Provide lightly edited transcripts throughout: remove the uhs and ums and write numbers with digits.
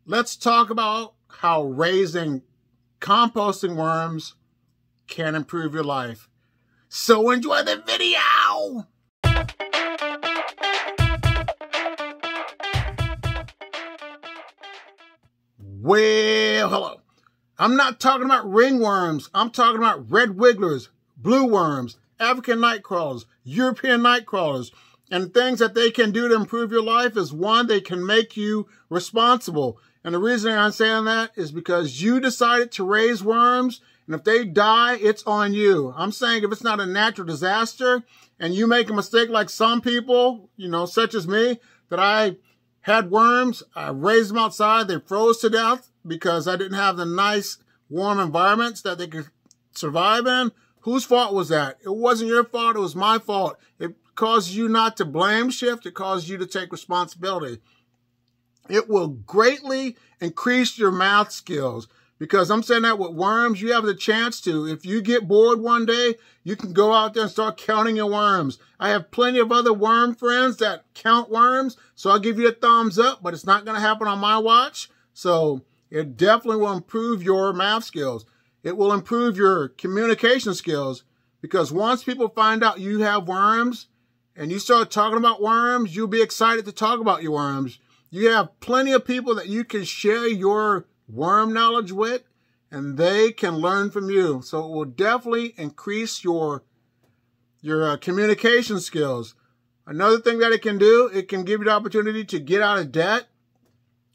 Let's talk about how raising composting worms can improve your life. So enjoy the video! Well, hello. I'm not talking about ringworms. I'm talking about red wigglers, blue worms, African nightcrawlers, European nightcrawlers. And things that they can do to improve your life is, one, they can make you responsible. And the reason I'm saying that is because you decided to raise worms, and if they die, it's on you. I'm saying if it's not a natural disaster and you make a mistake like some people, such as me, that I had worms, I raised them outside, they froze to death because I didn't have the nice warm environments that they could survive in. Whose fault was that? It wasn't your fault, it was my fault. It caused you not to blame shift, it caused you to take responsibility. It will greatly increase your math skills, because I'm saying that with worms, you have the chance to. If you get bored one day, you can go out there and start counting your worms. I have plenty of other worm friends that count worms, so I'll give you a thumbs up, but it's not going to happen on my watch. So it definitely will improve your math skills. It will improve your communication skills, because once people find out you have worms and you start talking about worms, you'll be excited to talk about your worms. You have plenty of people that you can share your worm knowledge with, and they can learn from you. So it will definitely increase your communication skills. Another thing that it can do, it can give you the opportunity to get out of debt.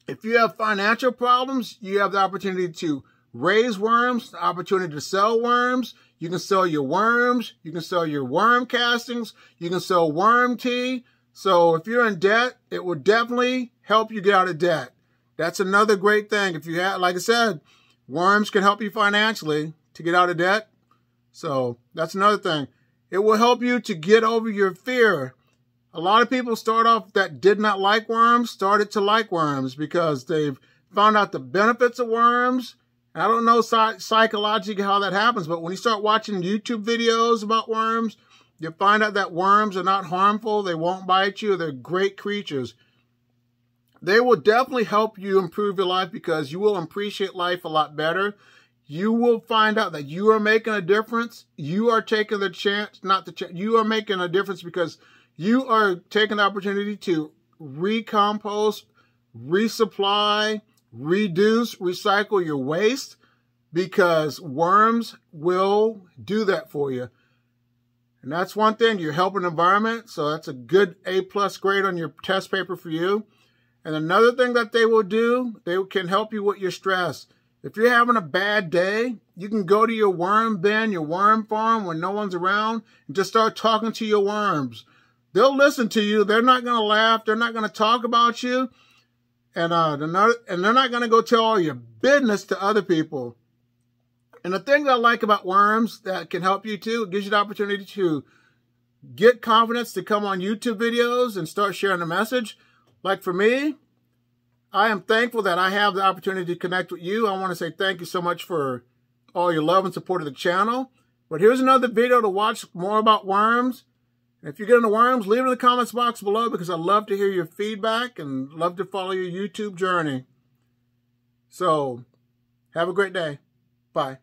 If you have financial problems, you have the opportunity to raise worms, the opportunity to sell worms. You can sell your worms. You can sell your worm castings. You can sell worm tea. So if you're in debt, it will definitely help you get out of debt. That's another great thing. If you have, like I said, worms can help you financially to get out of debt. So that's another thing. It will help you to get over your fear. A lot of people start off that did not like worms, started to like worms because they've found out the benefits of worms. I don't know psychologically how that happens, but when you start watching YouTube videos about worms, you'll find out that worms are not harmful. They won't bite you. They're great creatures. They will definitely help you improve your life, because you will appreciate life a lot better. You will find out that you are making a difference. You are taking the chance, you are making a difference because you are taking the opportunity to recompost, resupply, reduce, recycle your waste, because worms will do that for you. And that's one thing, you're helping the environment, so that's a good A+ grade on your test paper for you. And another thing that they will do, they can help you with your stress. If you're having a bad day, you can go to your worm bin, your worm farm when no one's around, and just start talking to your worms. They'll listen to you. They're not going to laugh. They're not going to talk about you. And they're not going to go tell all your business to other people. And the thing that I like about worms that can help you too, it gives you the opportunity to get confidence to come on YouTube videos and start sharing the message. Like for me, I am thankful that I have the opportunity to connect with you. I want to say thank you so much for all your love and support of the channel. But here's another video to watch more about worms. And if you get into worms, leave it in the comments box below, because I love to hear your feedback and love to follow your YouTube journey. So, have a great day. Bye.